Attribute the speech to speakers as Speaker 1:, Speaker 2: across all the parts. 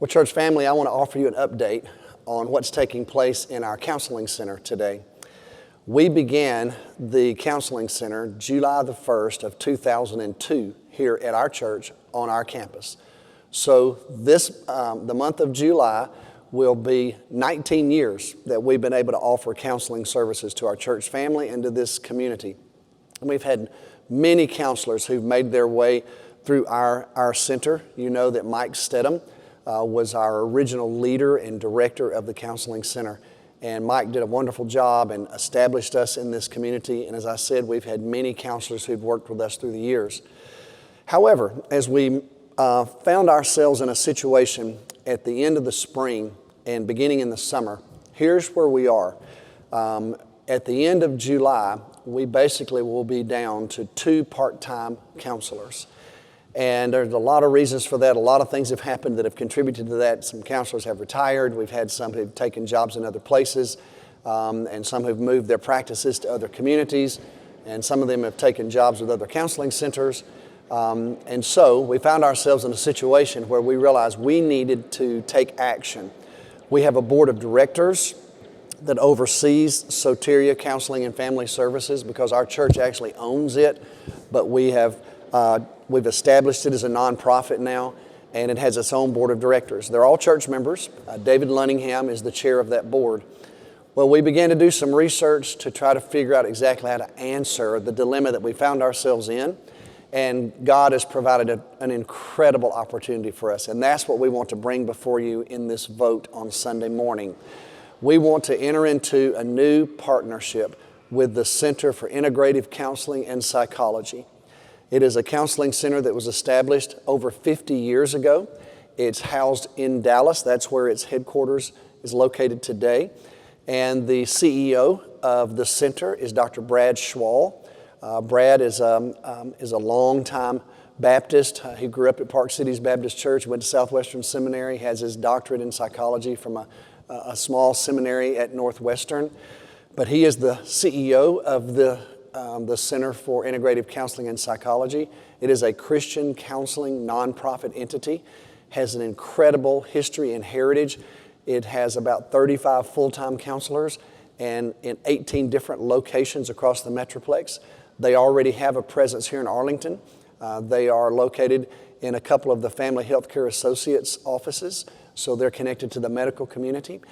Speaker 1: Well, church family, I want to offer you an update on what's taking place in our counseling center today. We began the counseling center July the 1st of 2002 here at our church on our campus. So the month of July will be 19 years that we've been able to offer counseling services to our church family and to this community. And we've had many counselors who've made their way through our center. You know that Mike Stedham was our original leader and director of the counseling center. And Mike did a wonderful job and established us in this community. And as I said, we've had many counselors who've worked with us through the years. However, as we found ourselves in a situation at the end of the spring and beginning in the summer, here's where we are. At the end of July, we basically will be down to 2 part-time counselors. And there's a lot of reasons for that. A lot of things have happened that have contributed to that. Some counselors have retired. We've had some who've taken jobs in other places, and some who've moved their practices to other communities, and some of them have taken jobs with other counseling centers. And so we found ourselves in a situation where we realized we needed to take action. We have a board of directors that oversees Soteria Counseling and Family Services because our church actually owns it, but we've established it as a nonprofit now, and it has its own board of directors. They're all church members. David Lunningham is the chair of that board. Well, we began to do some research to try to figure out exactly how to answer the dilemma that we found ourselves in, and God has provided an incredible opportunity for us, and that's what we want to bring before you in this vote on Sunday morning. We want to enter into a new partnership with the Center for Integrative Counseling and Psychology. It is a counseling center that was established over 50 years ago. It's housed in Dallas. That's where its headquarters is located today. And the CEO of the center is Dr. Brad Schwall. Brad is a longtime Baptist. He grew up at Park Cities Baptist Church, went to Southwestern Seminary, has his doctorate in psychology from a small seminary at Northwestern. But he is the CEO of the Center for Integrative Counseling and Psychology. It is a Christian counseling nonprofit entity, has an incredible history and heritage. It has about 35 full-time counselors and in 18 different locations across the Metroplex. They already have a presence here in Arlington. They are located in a couple of the Family Healthcare Associates offices, so they're connected to the medical community.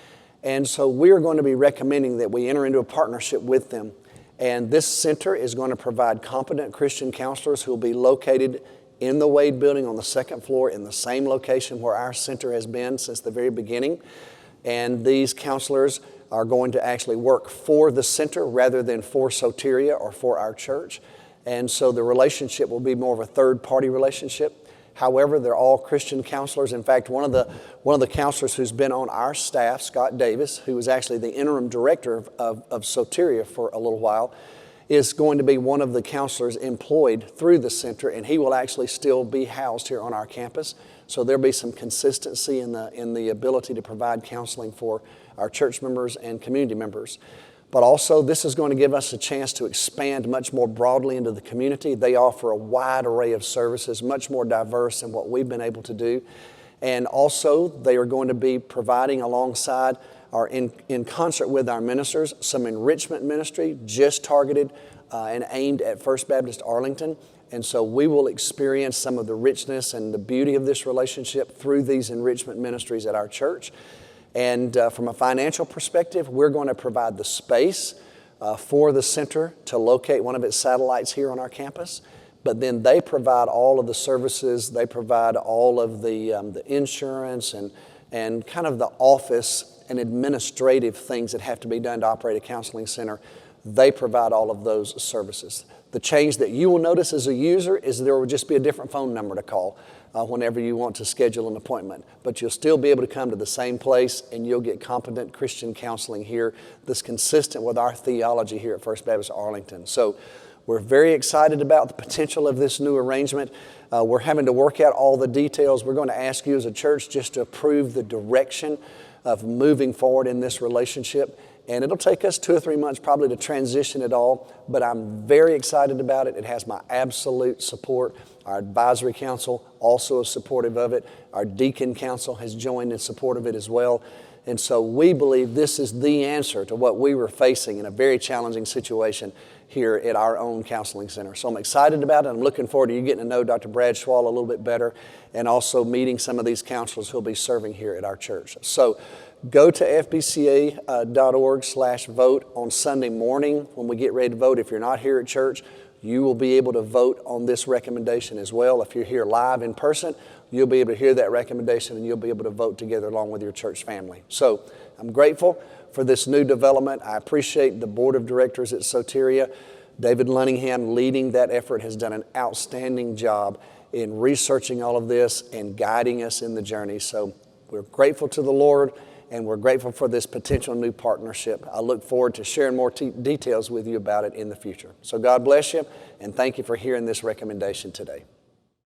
Speaker 1: And so we are going to be recommending that we enter into a partnership with them. And this center is going to provide competent Christian counselors who will be located in the Wade building on the 2nd floor in the same location where our center has been since the very beginning. And these counselors are going to actually work for the center rather than for Soteria or for our church. And so the relationship will be more of a third-party relationship. However, they're all Christian counselors. In fact, one of the counselors who's been on our staff, Scott Davis, who was actually the interim director of Soteria for a little while, is going to be one of the counselors employed through the center, and he will actually still be housed here on our campus. So there'll be some consistency in the ability to provide counseling for our church members and community members. But also, this is going to give us a chance to expand much more broadly into the community. They offer a wide array of services, much more diverse than what we've been able to do. And also, they are going to be providing alongside or in concert with our ministers some enrichment ministry just targeted and aimed at First Baptist Arlington. And so we will experience some of the richness and the beauty of this relationship through these enrichment ministries at our church. And from a financial perspective, we're going to provide the space for the center to locate one of its satellites here on our campus. But then they provide all of the services. They provide all of the insurance and kind of the office and administrative things that have to be done to operate a counseling center. They provide all of those services. The change that you will notice as a user is there will just be a different phone number to call whenever you want to schedule an appointment. But you'll still be able to come to the same place and you'll get competent Christian counseling here that's consistent with our theology here at First Baptist Arlington. So we're very excited about the potential of this new arrangement. We're having to work out all the details. We're going to ask you as a church just to approve the direction of moving forward in this relationship. And it'll take us 2 or 3 months probably to transition it all, but I'm very excited about it. It has my absolute support. Our advisory council also is supportive of it. Our deacon council has joined in support of it as well. And so we believe this is the answer to what we were facing in a very challenging situation here at our own counseling center. So I'm excited about it. I'm looking forward to you getting to know Dr. Brad Schwall a little bit better and also meeting some of these counselors who'll be serving here at our church. So go to fbca.org/vote on Sunday morning when we get ready to vote. If you're not here at church, you will be able to vote on this recommendation as well. If you're here live in person, you'll be able to hear that recommendation and you'll be able to vote together along with your church family. So I'm grateful for this new development. I appreciate the board of directors at Soteria. David Lunningham leading that effort has done an outstanding job in researching all of this and guiding us in the journey. So we're grateful to the Lord and we're grateful for this potential new partnership. I look forward to sharing more details with you about it in the future. So God bless you and thank you for hearing this recommendation today.